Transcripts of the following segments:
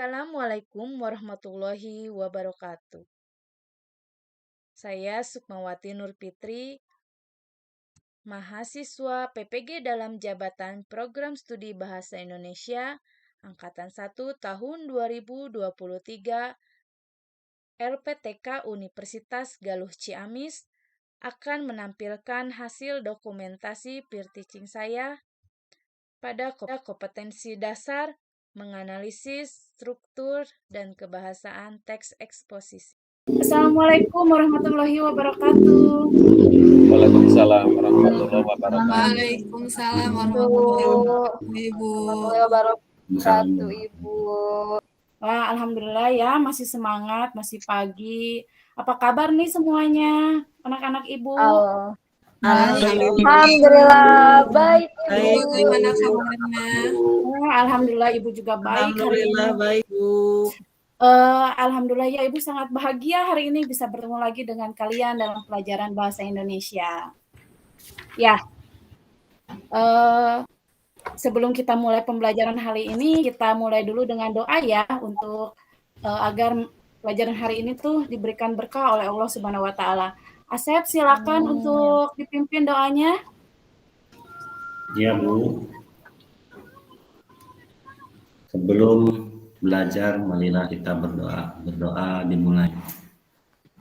Assalamualaikum warahmatullahi wabarakatuh. Saya Sukmawati Nurfitri, mahasiswa PPG dalam Jabatan Program Studi Bahasa Indonesia Angkatan 1 tahun 2023 LPTK Universitas Galuh Ciamis akan menampilkan hasil dokumentasi peer teaching saya pada kompetensi dasar menganalisis struktur dan kebahasaan teks eksposisi. Assalamualaikum warahmatullahi wabarakatuh. Waalaikumsalam warahmatullahi wabarakatuh. Waalaikumsalam warahmatullahi wabarakatuh, Ibu. Wah, alhamdulillah ya, masih semangat, masih pagi. Apa kabar nih semuanya, anak-anak Ibu? Alhamdulillah baik, Ibu. Gimana kabarnya? Alhamdulillah Ibu juga baik. Alhamdulillah baik, Bu. Alhamdulillah ya, Ibu sangat bahagia hari ini bisa bertemu lagi dengan kalian dalam pelajaran bahasa Indonesia. Ya, sebelum kita mulai pembelajaran hari ini, kita mulai dulu dengan doa ya untuk agar pelajaran hari ini tuh diberikan berkah oleh Allah Subhanahu wa taala. Asep, silakan untuk dipimpin doanya. Ya, Bu. Sebelum belajar, marilah kita berdoa. Berdoa dimulai.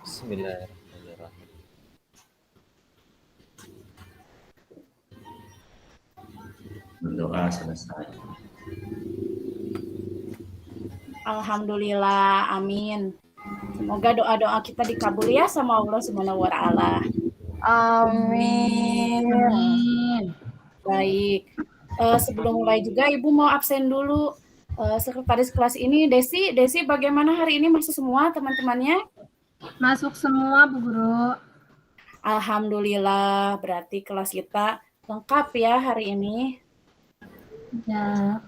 Bismillahirrahmanirrahim. Berdoa selesai. Alhamdulillah, amin. Semoga doa-doa kita dikabul ya sama Allah Subhanahu wa taala. Amin. Baik. Sebelum mulai juga Ibu mau absen dulu. Sekretaris kelas ini Desi bagaimana hari ini, masuk semua teman-temannya? Masuk semua, Bu Guru. Alhamdulillah, berarti kelas kita lengkap ya hari ini. Ya.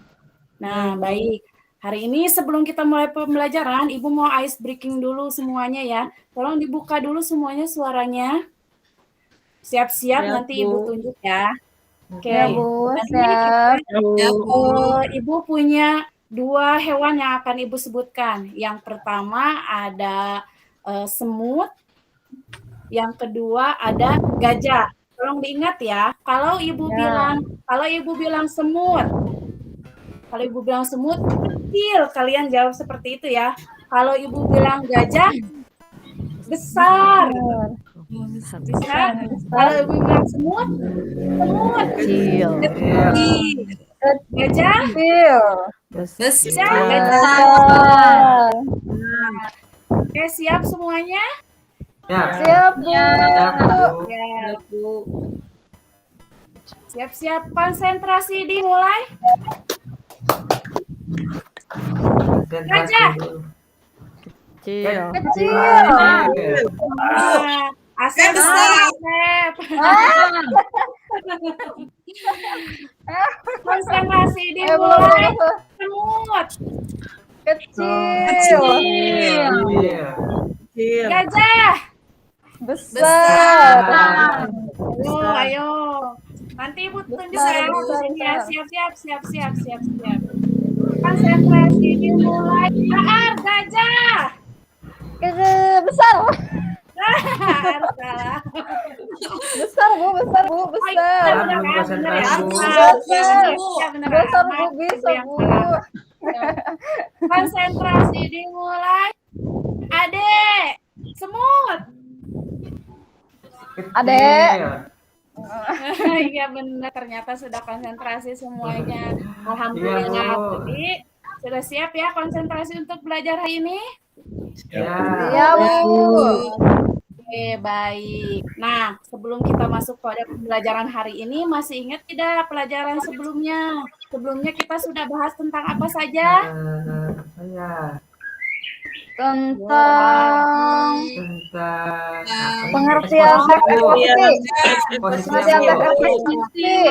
Nah, baik. Hari ini sebelum kita mulai pembelajaran, Ibu mau ice breaking dulu semuanya ya. Tolong dibuka dulu semuanya suaranya. Siap-siap Ya, nanti Bu. Ibu tunjuk ya. Oke. Ya, Bu. Nanti Siap. Ya, Bu. Ibu punya 2 hewan yang akan Ibu sebutkan. Yang pertama ada semut, yang kedua ada gajah. Tolong diingat ya. Kalau Ibu bilang semut, kecil, kalian jawab seperti itu ya. Kalau Ibu bilang gajah, besar. Bisa. Kalau Ibu bilang semut, Kecil. gajah, Besar. Oke, siap semuanya? Siap, Bu. Ya. Bu. Siap-siap, konsentrasi dimulai. Gajah. Kecil. Asep, besar. Asep. Konsentrasi dimulai. Semut. Kecil. Gajah. Besar. Ayo. Nanti Ibu tunjuk ya di sini ya. Siap. Konsentrasi dimulai. Gajah. Kecil. Besar. Salah. Besar, Bu. Besar. Bener, Besar, Bu. Bisa, Bu. Konsentrasi dimulai. Adek, semut. Adek. Iya benar, ternyata sudah konsentrasi semuanya. Alhamdulillah. Jadi sudah siap ya konsentrasi untuk belajar hari ini? Ya, Bu. Oke, baik. Nah, sebelum kita masuk pada pembelajaran hari ini, masih ingat tidak pelajaran sebelumnya? Sebelumnya kita sudah bahas tentang apa saja? Tentang pengertian teks eksposisi.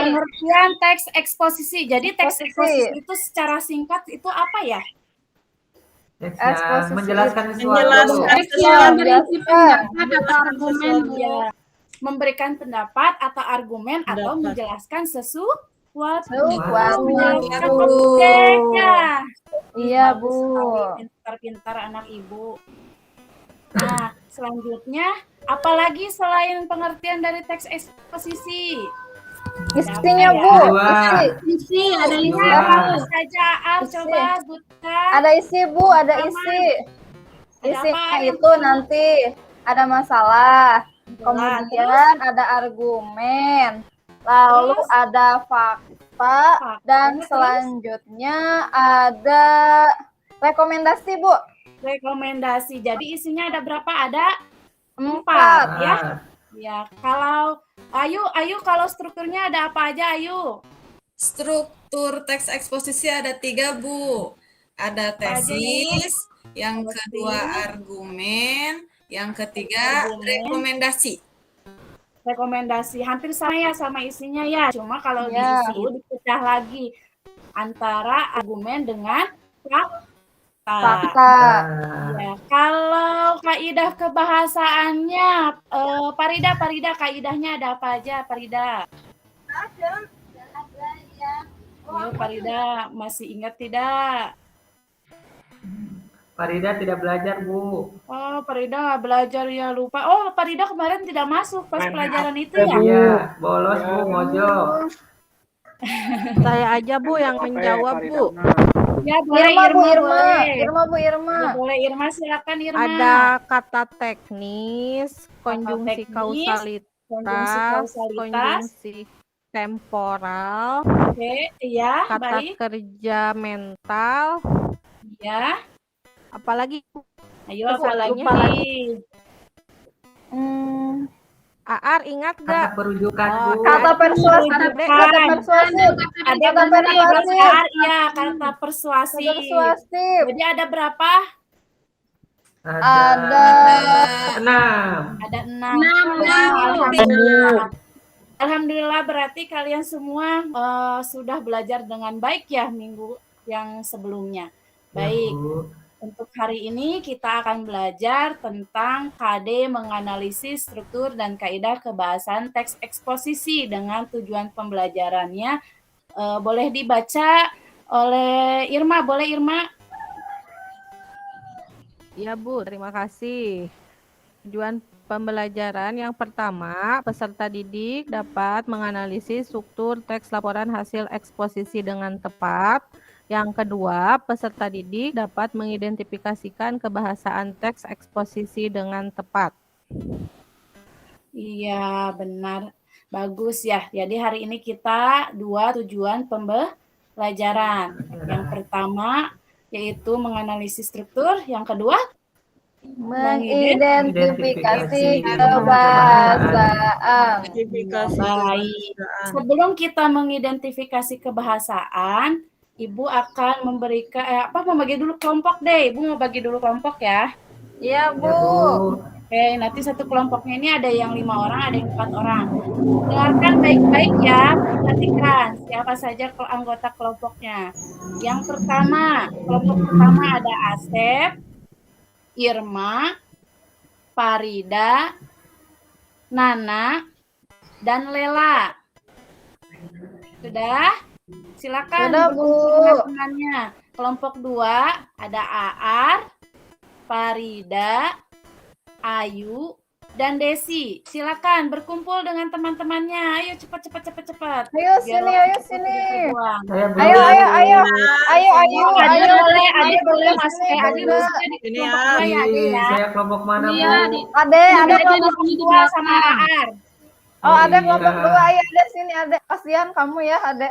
Pengertian teks eksposisi. Jadi teks eksposisi itu secara singkat itu apa ya? Eksposisi. Menjelaskan Ya, memberikan pendapat atau argumen atau menjelaskan sesuatu. Sesuatu. Contohnya, Iya, Bagus Bu. sekali, pintar-pintar anak Ibu. Nah, selanjutnya, apalagi selain pengertian dari teks eksposisi? Isinya, Ada Bu. Dua. Isi, ada isi. Dua. apa saja? Isi. Coba sebutkan. Ada isi, Bu, ada Pertama, isi. ada Isinya apa yang itu pertama? nanti ada masalah, Masalah, kemudian ada argumen, lalu Terus? ada fakta, dan Terus? selanjutnya ada rekomendasi, Bu. Rekomendasi. Jadi isinya ada berapa? Ada 4. ya. Ya, kalau Ayu kalau strukturnya ada apa aja, Ayu? Struktur teks eksposisi ada 3, Bu. Ada Apa aja nih? tesis, yang kedua argumen, yang ketiga Argumen. rekomendasi. Rekomendasi hampir sama ya sama isinya ya. Cuma kalau Ya. diisi itu dipecah lagi antara argumen dengan fakta. Fakta. Ya, kalau kaidah kebahasaannya, Farida, kaidahnya ada apa aja, Farida? Ayo, Farida, masih ingat tidak? Farida tidak belajar, Bu. Oh, Farida nggak belajar ya, lupa. Oh, Farida kemarin tidak masuk pas pelajaran itu ya? Iya, bolos, Bu, mojok. Saya aja Bu yang menjawab Bu. Ya, boleh Irma, Bu, Irma. boleh. Irma, Bu, Irma. Ya, boleh Irma, silakan Irma. Ada kata teknis, konjungsi teknis, kausalitas, konjungsi kausalitas. konjungsi temporal, Oke, iya, kata baik. kerja mental, Ya, apalagi ayo Lupa apalagi? lagi. Aar ingat Kata gak? perujukan, Oh, Bu. Kata persuasif. Rujukan. Kata persuasif. Ada Kata persuasif. iya, kata persuasi. Kata persuasif. Jadi ada berapa? Ada 6. Ada 6. Enam. Alhamdulillah. Alhamdulillah berarti kalian semua sudah belajar dengan baik ya minggu yang sebelumnya. Baik. Ya, Bu. Untuk hari ini kita akan belajar tentang KD menganalisis struktur dan kaidah kebahasaan teks eksposisi dengan tujuan pembelajarannya. Boleh dibaca oleh Irma, boleh Irma? Ya Bu, terima kasih. Tujuan pembelajaran yang pertama, peserta didik dapat menganalisis struktur teks laporan hasil eksposisi dengan tepat. Yang kedua, peserta didik dapat mengidentifikasikan kebahasaan teks eksposisi dengan tepat. Iya, benar. Bagus ya. Jadi hari ini kita 2 tujuan pembelajaran. Yang pertama yaitu menganalisis struktur, yang kedua mengidentifikasi kebahasaan. baik. Sebelum kita mengidentifikasi kebahasaan, Ibu akan memberikan membagi dulu kelompok deh. Ibu mau bagi dulu kelompok ya. Iya, Bu. Ya, Bu. Oke, nanti satu kelompoknya ini ada yang 5 orang, ada yang 4 orang. Dengarkan baik-baik ya, perhatikan siapa saja anggota kelompoknya. Yang pertama, kelompok pertama ada Asep, Irma, Farida, Nana, dan Lela. Sudah? Silakan Sudah, Bu. teman-temannya. Kelompok 2 ada Aar, Farida, Ayu, dan Desi. Silakan berkumpul dengan teman-temannya. Ayo cepat. Ayo sini, ayo sini. Saya belum. Ayo. Ade boleh masuk. Ade Boleh. masuk di Ini kelompok ya. 2 ya, Ade ya. Saya kelompok mana, Bu? Iya, Ade kelompok Kelompok 2 sama Aar. Oh, ada iya. kelompok 2. Ayo, ada sini, ada. Kasihan kamu ya, Ade.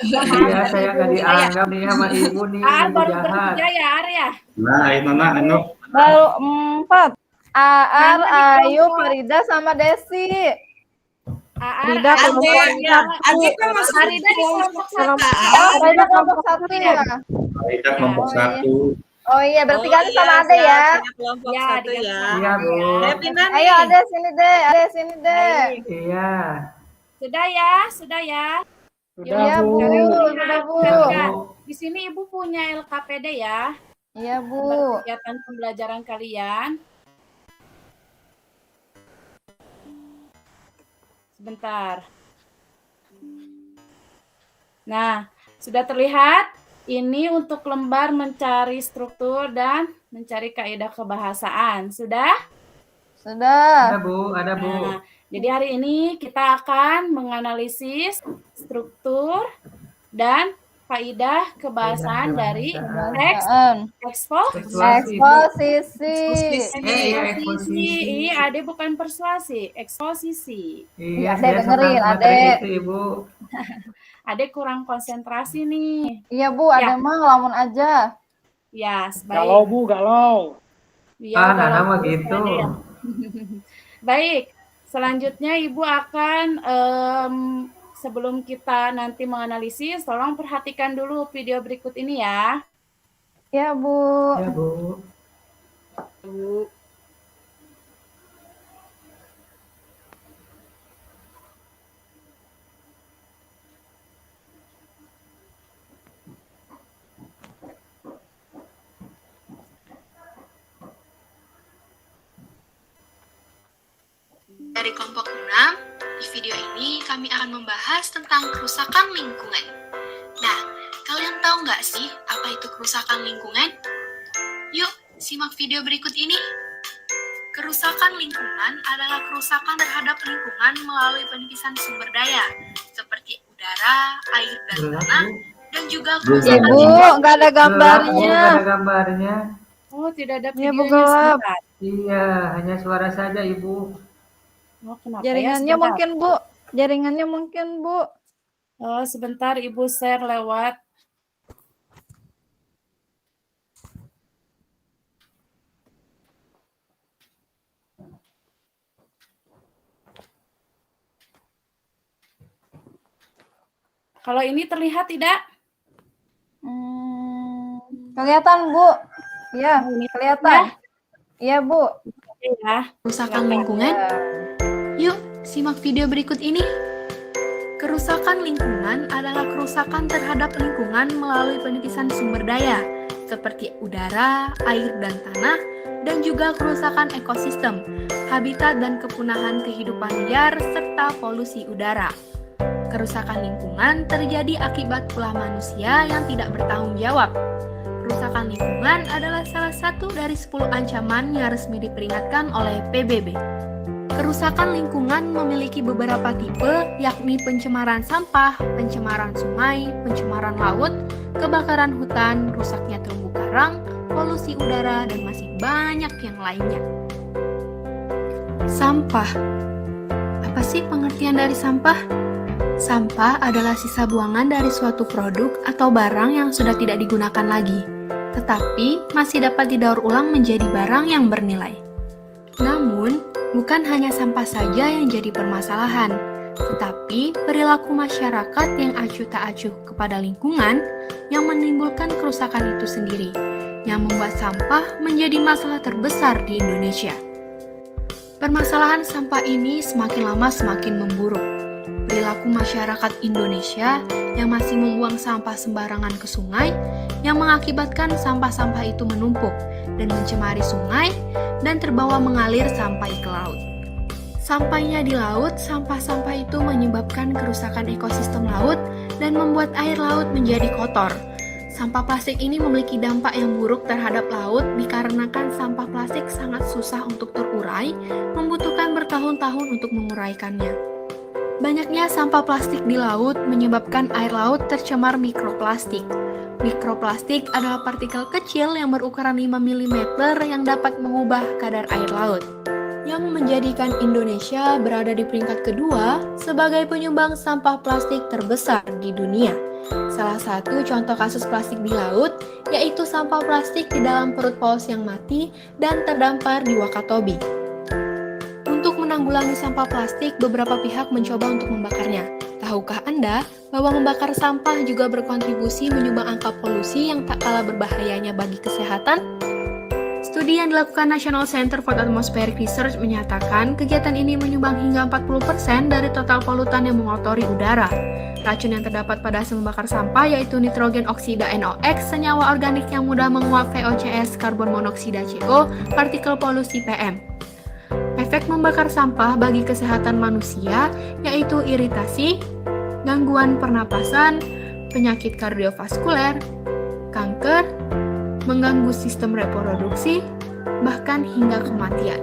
Iya, saya nggak dianggap nih sama Ibu nih. Aar Ibu baru jahat. bertiga ya, Aar ya. Nah, ayo Nana, anu. Baru 4. Aar, Nana di Ayu, kelompok. Farida, sama Desi. Aar, Farida Aar, kelompoknya. Adik kan masuk Farida di kelompok 1. Oh, Farida kelompok 1 ya. Kita kelompok Oh, iya. 1. Oh iya, berarti kan sama Ade ya. Kelompok Ya, 1 ya. Iya, Bu. Saya pindah nih. Ayo, Ade sini deh. Ade sini deh. Baik. Iya. Sudah ya. Iya, Bu. Sudah, Bu. Perhatikan. Di sini Ibu punya LKPD ya. Iya, Bu. Kegiatan pembelajaran kalian. Sebentar. Nah, sudah terlihat Ini untuk lembar mencari struktur dan mencari kaidah kebahasaan. Sudah? Sudah. Ada Bu. Nah, jadi hari ini kita akan menganalisis struktur dan kaidah kebahasaan dari teks Eksposisi. eksposisi. Iya, Ade bukan persuasi, eksposisi. Iya, Ade saya dengerin, suka Ade. materi itu, Ibu. Ade kurang konsentrasi nih. Iya Bu, ada mah ngelamun aja. Ya, baik. Galau Bu, galau. Ya, Nana kalau mah gitu gitu. Ade ya. Baik, selanjutnya Ibu akan sebelum kita nanti menganalisis, tolong perhatikan dulu video berikut ini ya. Iya Bu. Ya Bu. Dari kelompok 6, di video ini kami akan membahas tentang kerusakan lingkungan. Nah, kalian tahu nggak sih apa itu kerusakan lingkungan? Yuk, simak video berikut ini. Kerusakan lingkungan adalah kerusakan terhadap lingkungan melalui penipisan sumber daya, seperti udara, air, dan Gelap, tanah, Bu. dan juga Iya kerusakan Bu, nggak ada Gelap, Bu, gambarnya. nggak ada gambarnya. Oh, tidak ada Iya, Bu, videonya gelap. sebentar. Iya, hanya suara saja, Ibu. Oh, kenapa Jaringannya ya? Sebentar. mungkin Bu. Jaringannya mungkin Bu. Oh, sebentar Ibu share lewat. Kalau ini terlihat tidak? Kelihatan Bu. Iya, kelihatan. Iya Bu. Ya. kerusakan lingkungan. Yuk, simak video berikut ini. Kerusakan lingkungan adalah kerusakan terhadap lingkungan melalui penipisan sumber daya, seperti udara, air, dan tanah, dan juga kerusakan ekosistem, habitat dan kepunahan kehidupan liar, serta polusi udara. Kerusakan lingkungan terjadi akibat ulah manusia yang tidak bertanggung jawab. Kerusakan lingkungan adalah salah satu dari 10 ancaman yang resmi diperingatkan oleh PBB. Kerusakan lingkungan memiliki beberapa tipe, yakni pencemaran sampah, pencemaran sungai, pencemaran laut, kebakaran hutan, rusaknya terumbu karang, polusi udara, dan masih banyak yang lainnya. Sampah. Apa sih pengertian dari sampah? Sampah adalah sisa buangan dari suatu produk atau barang yang sudah tidak digunakan lagi, tetapi masih dapat didaur ulang menjadi barang yang bernilai. Namun, bukan hanya sampah saja yang jadi permasalahan, tetapi perilaku masyarakat yang acuh tak acuh kepada lingkungan yang menimbulkan kerusakan itu sendiri, yang membuat sampah menjadi masalah terbesar di Indonesia. Permasalahan sampah ini semakin lama semakin memburuk. Perilaku masyarakat Indonesia yang masih membuang sampah sembarangan ke sungai yang mengakibatkan sampah-sampah itu menumpuk dan mencemari sungai dan terbawa mengalir sampai ke laut. Sampainya di laut, sampah-sampah itu menyebabkan kerusakan ekosistem laut dan membuat air laut menjadi kotor. Sampah plastik ini memiliki dampak yang buruk terhadap laut dikarenakan sampah plastik sangat susah untuk terurai, membutuhkan bertahun-tahun untuk menguraikannya. Banyaknya sampah plastik di laut menyebabkan air laut tercemar mikroplastik. Mikroplastik adalah partikel kecil yang berukuran 5 mm yang dapat mengubah kadar air laut, yang menjadikan Indonesia berada di peringkat kedua sebagai penyumbang sampah plastik terbesar di dunia. Salah satu contoh kasus plastik di laut yaitu sampah plastik di dalam perut paus yang mati dan terdampar di Wakatobi. Untuk menanggulangi sampah plastik, beberapa pihak mencoba untuk membakarnya. Tahukah Anda bahwa membakar sampah juga berkontribusi menyumbang angka polusi yang tak kalah berbahayanya bagi kesehatan? Studi yang dilakukan National Center for Atmospheric Research menyatakan kegiatan ini menyumbang hingga 40% dari total polutan yang mengotori udara. Racun yang terdapat pada hasil membakar sampah yaitu nitrogen oksida NOx, senyawa organik yang mudah menguap VOCs, karbon monoksida CO, partikel polusi PM. Efek membakar sampah bagi kesehatan manusia yaitu iritasi, gangguan pernapasan, penyakit kardiovaskuler, kanker, mengganggu sistem reproduksi, bahkan hingga kematian.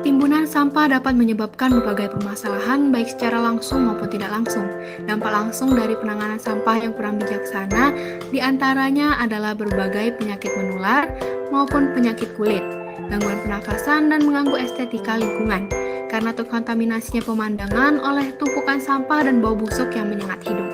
Timbunan sampah dapat menyebabkan berbagai permasalahan baik secara langsung maupun tidak langsung. Dampak langsung dari penanganan sampah yang kurang bijaksana diantaranya adalah berbagai penyakit menular maupun penyakit kulit, gangguan pernafasan, dan mengganggu estetika lingkungan karena terkontaminasinya pemandangan oleh tumpukan sampah dan bau busuk yang menyengat hidung.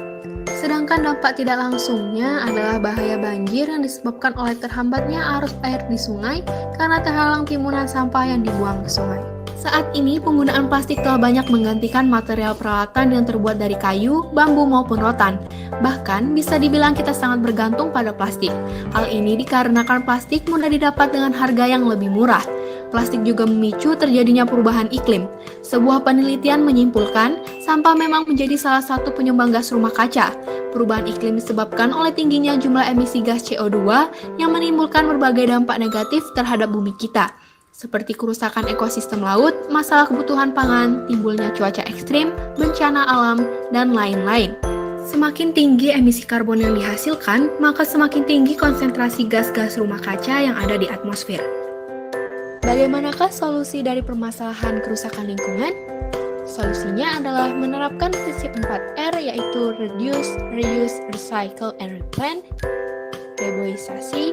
Sedangkan dampak tidak langsungnya adalah bahaya banjir yang disebabkan oleh terhambatnya arus air di sungai karena terhalang timbunan sampah yang dibuang ke sungai. Saat ini penggunaan plastik telah banyak menggantikan material peralatan yang terbuat dari kayu, bambu maupun rotan. Bahkan bisa dibilang kita sangat bergantung pada plastik. Hal ini dikarenakan plastik mudah didapat dengan harga yang lebih murah. Plastik juga memicu terjadinya perubahan iklim. Sebuah penelitian menyimpulkan, sampah memang menjadi salah satu penyumbang gas rumah kaca. Perubahan iklim disebabkan oleh tingginya jumlah emisi gas CO2 yang menimbulkan berbagai dampak negatif terhadap bumi kita, seperti kerusakan ekosistem laut, masalah kebutuhan pangan, timbulnya cuaca ekstrim, bencana alam, dan lain-lain. Semakin tinggi emisi karbon yang dihasilkan, maka semakin tinggi konsentrasi gas-gas rumah kaca yang ada di atmosfer. Bagaimanakah solusi dari permasalahan kerusakan lingkungan? Solusinya adalah menerapkan prinsip 4R, yaitu Reduce, Reuse, Recycle, and Replant, reboisasi,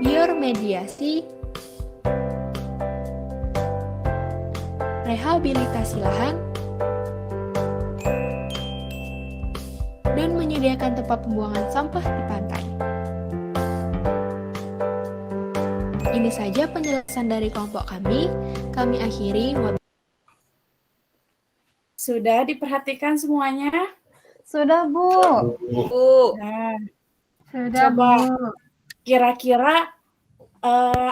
bioremediasi, rehabilitasi lahan, dan menyediakan tempat pembuangan sampah di pantai. Ini saja penjelasan dari kelompok kami. Kami akhiri. Sudah diperhatikan semuanya? Sudah, Bu. Nah, Sudah, coba Bu. kira-kira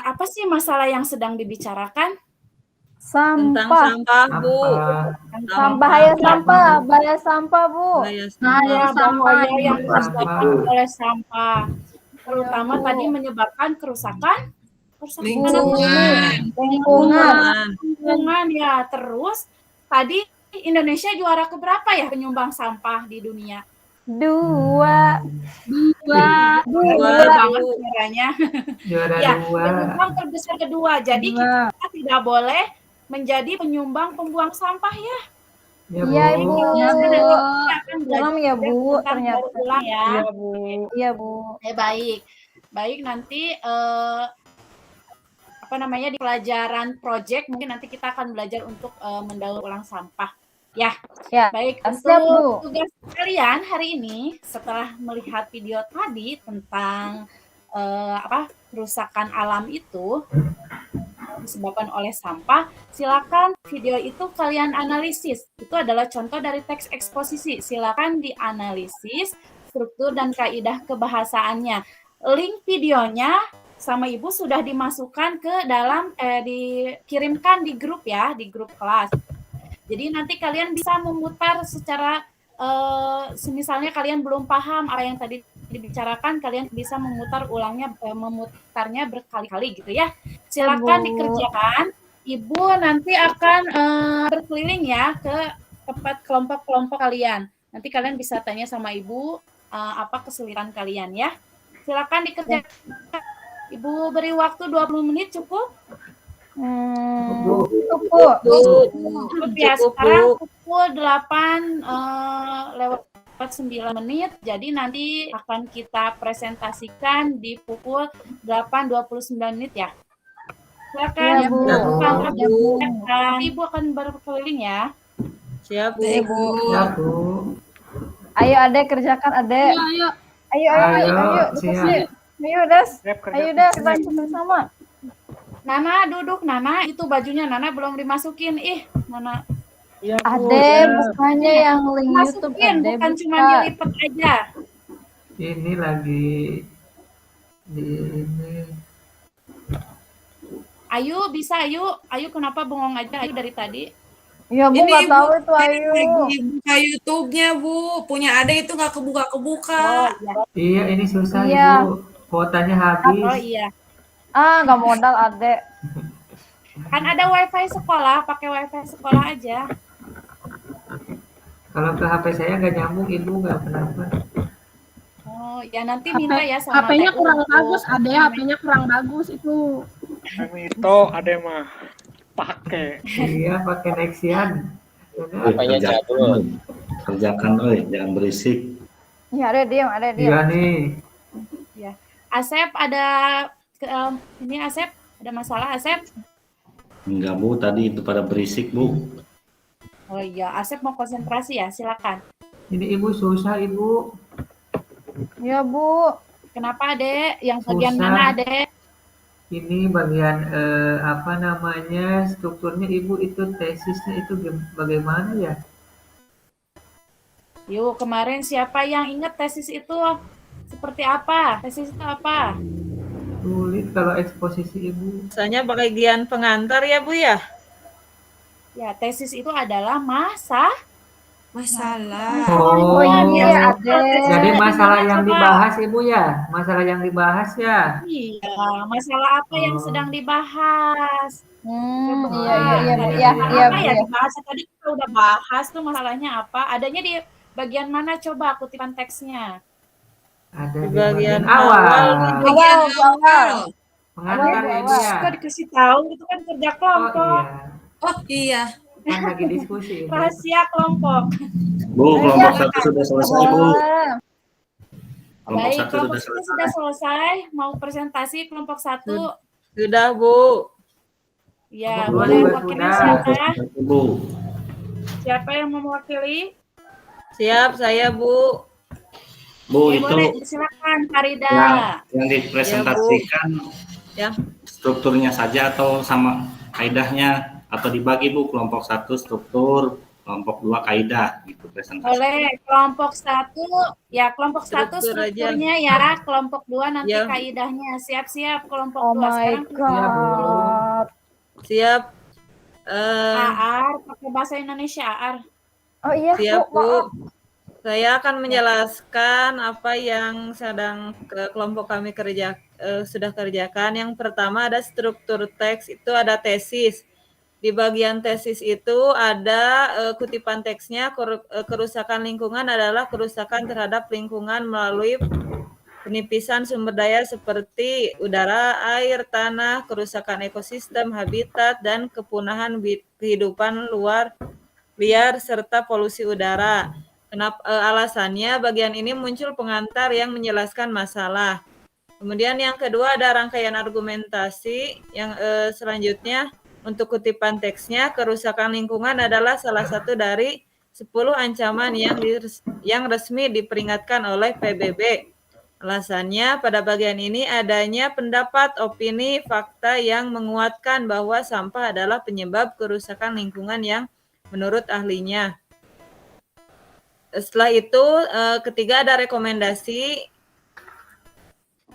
apa sih masalah yang sedang dibicarakan? Tentang Sampah. sampah, Bu. Sampah, bahaya sampah. Bahaya sampah, Bu. Bahaya Bahaya sampah. yang Sampah. disebabkan oleh sampah, terutama tadi menyebabkan kerusakan Lingkungan. lingkungan ya. Terus tadi Indonesia juara keberapa ya penyumbang sampah di dunia? Dua. Dua. Banget sebenarnya. Juara Ya, 2. penyumbang terbesar kedua. Jadi kita tidak boleh menjadi penyumbang pembuang sampah ya. Ya, Iya, Bu. Ya, Bu. Kita akan Dalam ya, Bu, tentang ternyata. daur ulang ya. Iya, Bu. Iya, Bu. Baik nanti di pelajaran project mungkin nanti kita akan belajar untuk mendaur ulang sampah. Ya. Baik, Siap, Bu. untuk tugas kalian hari ini setelah melihat video tadi tentang kerusakan alam itu disebabkan oleh sampah, silakan video itu kalian analisis. Itu adalah contoh dari teks eksposisi. Silakan dianalisis struktur dan kaidah kebahasaannya. Link videonya sama Ibu sudah dimasukkan ke dalam dikirimkan di grup ya, di grup kelas. Jadi nanti kalian bisa memutar secara semisalnya kalian belum paham apa yang tadi dibicarakan, kalian bisa memutarnya berkali-kali gitu ya. Silakan dikerjakan. Ibu nanti akan berkeliling ya ke tempat kelompok-kelompok kalian. Nanti kalian bisa tanya sama Ibu apa kesulitan kalian ya. Silakan dikerjakan. Ibu beri waktu 20 menit cukup? Cukup ya. Sekarang pukul 8 lewat 9 menit. Jadi nanti akan kita presentasikan di pukul 8.29 menit ya. Silakan. Ya, Bu. Ibu akan berkeliling ya. Siap, Bu. Ya, Bu. Ayo, Adek, kerjakan, Adek. Ayo. Ayo, siap. Ayo, Des. Ayo, Des, bantu bersama. Nana duduk, Nana. Itu bajunya Nana belum dimasukin. Nana. Adek, bukannya yang link YouTube, Masukin, Adek. bukan cuma dilipet aja. Ini lagi di ini. Ayu, bisa Ayu. Ayu kenapa bengong aja Ayu dari tadi? Ya, Bu, nggak tahu itu, Ayu. Lagi buka YouTube-nya, Bu. Punya Ade itu nggak kebuka-kebuka. Iya, ini susah, Iya. Ibu. Kuotanya habis. Oh iya. Nggak modal, Adek. Kan ada wifi sekolah, pakai wifi sekolah aja. Kalau ke HP saya nggak nyambung, Ibu nggak kenapa. Oh, ya nanti minta ya sama HP-nya TU kurang untuk bagus, ada HP-nya kurang bagus itu. Itu ada mah pakai. Iya, pakai Nexian. Apanya jadul. Kerjakan, jangan berisik. Ya, ada diam, ada diam. Iya nih. Ya. Asep ada ini Asep ada masalah Asep? Enggak, Bu, tadi itu pada berisik, Bu. Oh iya, Asep mau konsentrasi ya, silakan. Ini Ibu susah, Ibu. Ya, Bu. Kenapa, Adek? Yang bagian Susah. mana, Adek? Ini bagian apa namanya, strukturnya Ibu, itu tesisnya itu bagaimana ya? Yuk, kemarin siapa yang ingat tesis itu seperti apa? Tesis itu apa? Sulit kalau eksposisi Ibu. Biasanya bagian pengantar ya Bu ya? Ya, tesis itu adalah masalah. Oh, iya, ada. jadi masalah yang dibahas Ibu ya? Masalah yang dibahas ya? Iya, masalah apa yang sedang dibahas? Iya, Apa ya dibahas? Tadi kita udah bahas tuh masalahnya apa? Adanya di bagian mana? Coba kutipan teksnya. Ada di Bagian awal. Awal. Pengantar Ibu ya? Kok dikasih tahu itu kan kerja Oh kelompok. iya. Oh iya. Kan lagi diskusi. Ibu. Rahasia kelompok. Bu, kelompok 1 sudah selesai, Bu. Kelompok Baik, 1 kelompok sudah 1 sudah selesai. selesai. Mau presentasi kelompok 1. Sudah Bu. Ya, Kelompok boleh dua wakilnya sudah. siapa? Bu. Siapa yang mau mewakili? Siap saya Bu. Bu, Ya, itu boleh, silakan Farida. yang dipresentasikan Ya. strukturnya saja atau sama kaidahnya, atau dibagi, Bu, kelompok 1 struktur, kelompok 2 kaidah gitu presentasi. Boleh, kelompok 1, ya kelompok 1 Struktur aja. strukturnya ya, kelompok 2 nanti Ya. kaidahnya. Siap-siap kelompok Oh 2 my sekarang. God. Siap. AAR, pakai bahasa Indonesia AAR. Oh iya, Siap Bu. Maaf. Bu. Saya akan menjelaskan apa yang sedang kelompok kami sudah kerjakan. Yang pertama ada struktur teks, itu ada tesis. Di bagian tesis itu ada kutipan teksnya, kerusakan lingkungan adalah kerusakan terhadap lingkungan melalui penipisan sumber daya seperti udara, air, tanah, kerusakan ekosistem, habitat, dan kepunahan kehidupan liar, serta polusi udara. Kenapa alasannya bagian ini muncul pengantar yang menjelaskan masalah. Kemudian yang kedua ada rangkaian argumentasi. Yang selanjutnya untuk kutipan teksnya, kerusakan lingkungan adalah salah satu dari 10 ancaman yang resmi diperingatkan oleh PBB. Alasannya pada bagian ini adanya pendapat, opini, fakta yang menguatkan bahwa sampah adalah penyebab kerusakan lingkungan yang menurut ahlinya. Setelah itu, ketiga ada rekomendasi.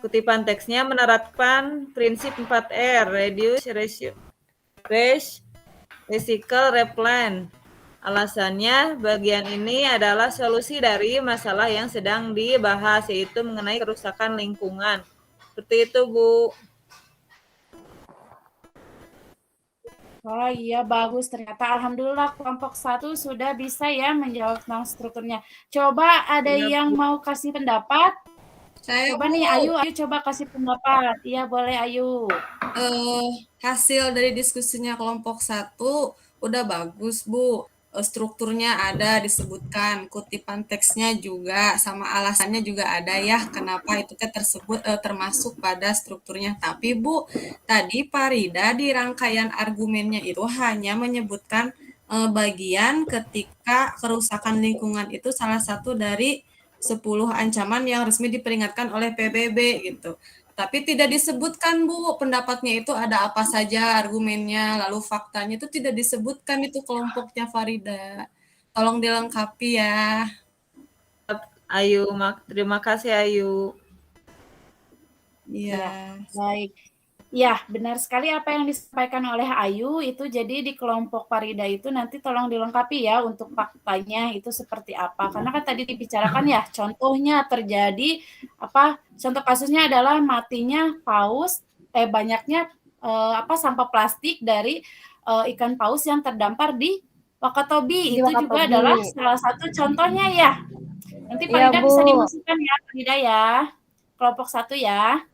Kutipan teksnya menerapkan prinsip 4R, reduce, recycle, replan. Alasannya, bagian ini adalah solusi dari masalah yang sedang dibahas, yaitu mengenai kerusakan lingkungan. Seperti itu, Bu. Oh iya, bagus. Ternyata alhamdulillah kelompok 1 sudah bisa ya menjawab tentang strukturnya. Coba ada yang mau kasih pendapat? Saya Coba nih, Ayu coba kasih pendapat. Iya, boleh Ayu. Hasil dari diskusinya kelompok 1 udah bagus, Bu. Strukturnya ada disebutkan, kutipan teksnya juga, sama alasannya juga ada ya, kenapa itu tersebut termasuk pada strukturnya. Tapi Bu, tadi Farida di rangkaian argumennya itu hanya menyebutkan bagian ketika kerusakan lingkungan itu salah satu dari 10 ancaman yang resmi diperingatkan oleh PBB gitu. Tapi tidak disebutkan Bu, pendapatnya itu ada apa saja argumennya, lalu faktanya itu tidak disebutkan itu kelompoknya Farida. Tolong dilengkapi ya. Ayu, terima kasih Ayu. Iya. Baik. Ya, benar sekali apa yang disampaikan oleh Ayu itu. Jadi di kelompok Farida itu nanti tolong dilengkapi ya untuk faktanya itu seperti apa. Karena kan tadi dibicarakan ya, contohnya terjadi apa? Contoh kasusnya adalah matinya paus, banyaknya sampah plastik dari ikan paus yang terdampar di Wakatobi. Di Itu juga Wakatobi. adalah salah satu contohnya ya. Nanti Pak Iya, Ida Bu. bisa dimasukkan ya, Pak Ida ya. Kelompok 1 ya.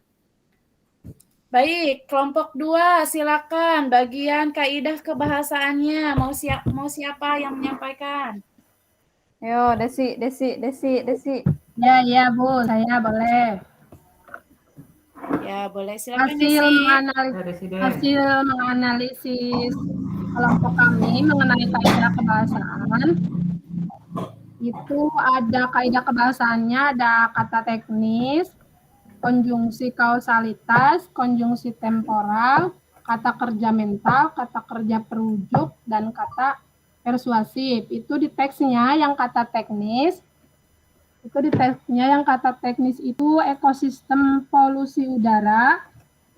Baik, kelompok 2 silakan bagian kaidah kebahasaannya. Mau siapa yang menyampaikan? Yo, Desi. Ya, Bu, saya boleh. Ya, boleh silakan Desi. Hasil menganalisis kelompok kami mengenai kaidah kebahasaan. Itu ada kaidah kebahasaannya, ada kata teknis, konjungsi kausalitas, konjungsi temporal, kata kerja mental, kata kerja perujuk, dan kata persuasif. Itu di teksnya yang kata teknis. Itu ekosistem polusi udara,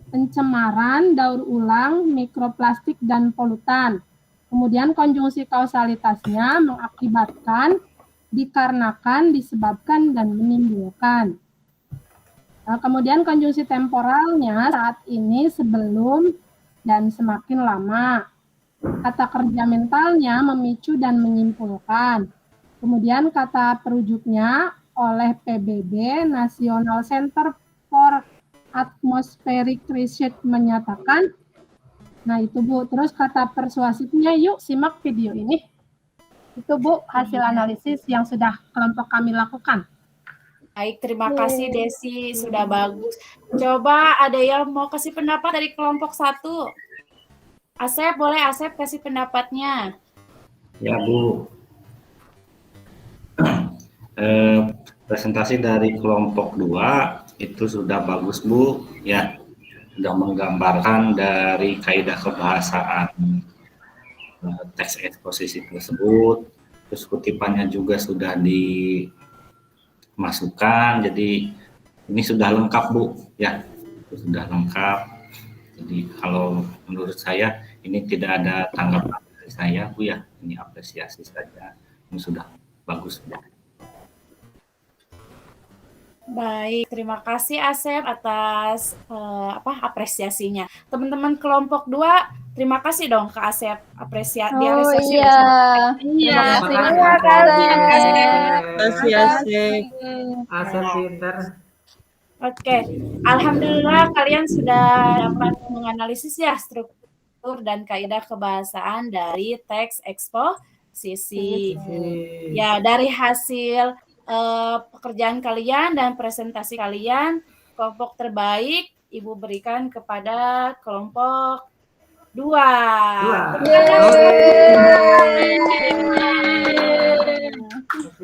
pencemaran, daur ulang, mikroplastik, dan polutan. Kemudian konjungsi kausalitasnya mengakibatkan, dikarenakan, disebabkan, dan menimbulkan. Nah, kemudian konjungsi temporalnya saat ini, sebelum, dan semakin lama. Kata kerja mentalnya memicu dan menyimpulkan. Kemudian kata perujuknya oleh PBB, National Center for Atmospheric Research menyatakan. Nah itu Bu, terus kata persuasifnya, yuk simak video ini. Itu Bu, hasil analisis yang sudah kelompok kami lakukan. Baik, terima kasih Desi, sudah bagus. Coba ada yang mau kasih pendapat dari kelompok 1? Asep, boleh Asep kasih pendapatnya? Ya Bu, presentasi dari kelompok 2 itu sudah bagus Bu, ya, sudah menggambarkan dari kaidah kebahasaan teks eksposisi tersebut, terus kutipannya juga sudah dimasukkan, jadi ini sudah lengkap Bu, ya, sudah lengkap. Jadi kalau menurut saya ini tidak ada tanggapan dari saya Bu ya, ini apresiasi saja, ini sudah bagus Bu. Baik, terima kasih Asep atas apresiasinya. Teman-teman kelompok 2, terima kasih dong ke Asep apresiasi. Oh iya. Terima kasih. Asep pinter. Oke, alhamdulillah kalian sudah dapat menganalisis ya struktur dan kaidah kebahasaan dari teks eksposisi. Ya, dari hasil pekerjaan kalian dan presentasi kalian, kelompok terbaik Ibu berikan kepada kelompok 2.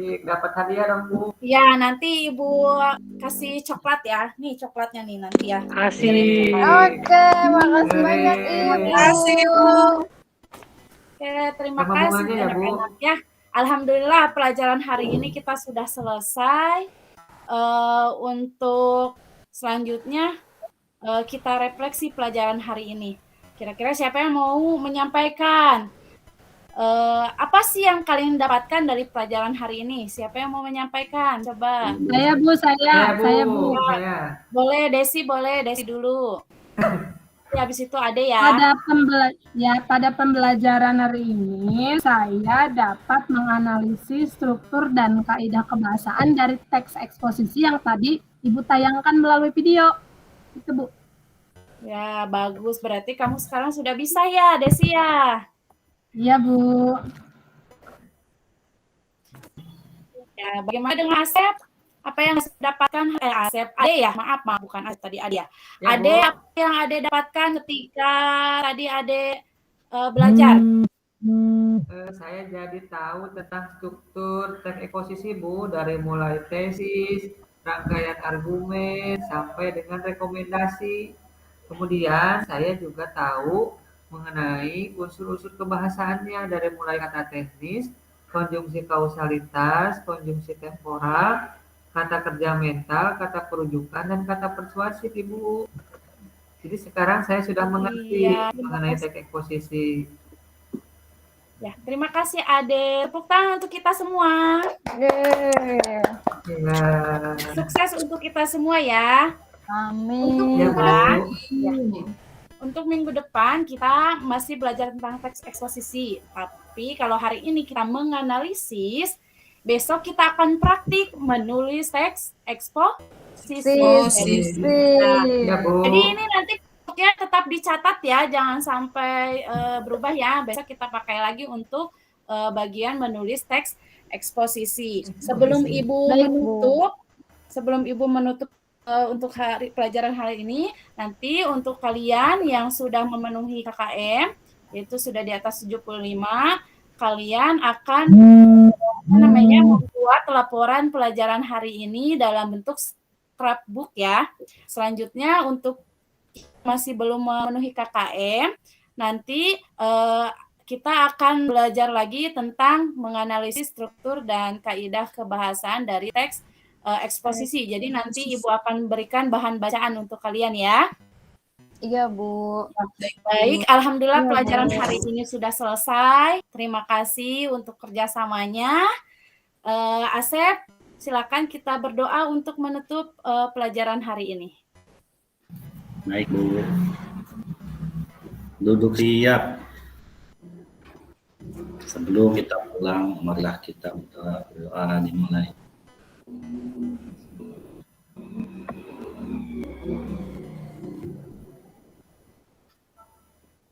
Dapat hadiah dong Bu. Ya, nanti Ibu kasih coklat ya. Nih coklatnya nih nanti ya. Asik. Oke, makasih banyak Ibu. Oke, terima kasih banyak-banyak ya. Alhamdulillah pelajaran hari ini kita sudah selesai. Untuk selanjutnya kita refleksi pelajaran hari ini. Kira-kira siapa yang mau menyampaikan? Apa sih yang kalian dapatkan dari pelajaran hari ini? Siapa yang mau menyampaikan? Coba. Saya Bu. Boleh Desi dulu. Ya, habis itu ada ya. Pada pembelajaran hari ini saya dapat menganalisis struktur dan kaidah kebahasaan dari teks eksposisi yang tadi Ibu tayangkan melalui video. Itu Bu. Ya, bagus. Berarti kamu sekarang sudah bisa ya, Desi ya? Iya, Bu. Ya, bagaimana dengan Asep? Apa yang Asep dapatkan? Asep, Ade ya? Maaf, bukan Asep tadi, Ade ya. Ade, apa yang Ade dapatkan ketika tadi Ade belajar? Saya jadi tahu tentang struktur teks eksposisi Bu, dari mulai tesis, rangkaian argumen, sampai dengan rekomendasi. Kemudian saya juga tahu mengenai unsur-unsur kebahasaannya, dari mulai kata teknis, konjungsi kausalitas, konjungsi temporal, kata kerja mental, kata perujukan, dan kata persuasif Ibu. Jadi sekarang saya sudah mengerti mengenai teks eksposisi. Ya, terima kasih Ade. Tepuk tangan untuk kita semua. Sukses untuk kita semua ya. Amin. untuk minggu depan kita masih belajar tentang teks eksposisi. Tapi kalau hari ini kita menganalisis, besok kita akan praktik menulis teks eksposisi. Nah, Ya, Bu. jadi ini nanti ya tetap dicatat ya, jangan sampai berubah ya. Besok kita pakai lagi untuk bagian menulis teks eksposisi. Sebelum Ibu Baik, Bu. menutup untuk pelajaran hari ini, nanti untuk kalian yang sudah memenuhi KKM, yaitu sudah di atas 75, kalian akan membuat laporan pelajaran hari ini dalam bentuk scrapbook ya. Selanjutnya untuk masih belum memenuhi KKM, nanti kita akan belajar lagi tentang menganalisis struktur dan kaidah kebahasaan dari teks eksposisi. Jadi nanti Ibu akan berikan bahan bacaan untuk kalian ya. Iya, Bu. Baik, alhamdulillah Iya, pelajaran Bu. hari ini sudah selesai. Terima kasih untuk kerjasamanya. Asep, silakan kita berdoa untuk menutup pelajaran hari ini. Baik, Bu. Duduk siap. Sebelum kita pulang, marilah kita berdoa dimulai.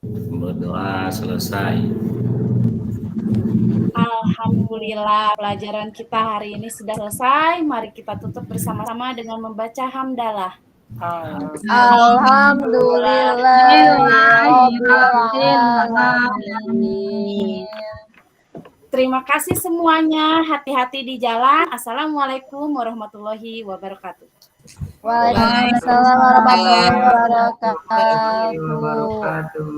Berdoa selesai. Alhamdulillah pelajaran kita hari ini sudah selesai. Mari kita tutup bersama-sama dengan membaca hamdalah. Alhamdulillahirrahmanirrahim. Terima kasih semuanya. Hati-hati di jalan. Assalamualaikum warahmatullahi wabarakatuh. Waalaikumsalam warahmatullahi wabarakatuh. Wabarakatuh.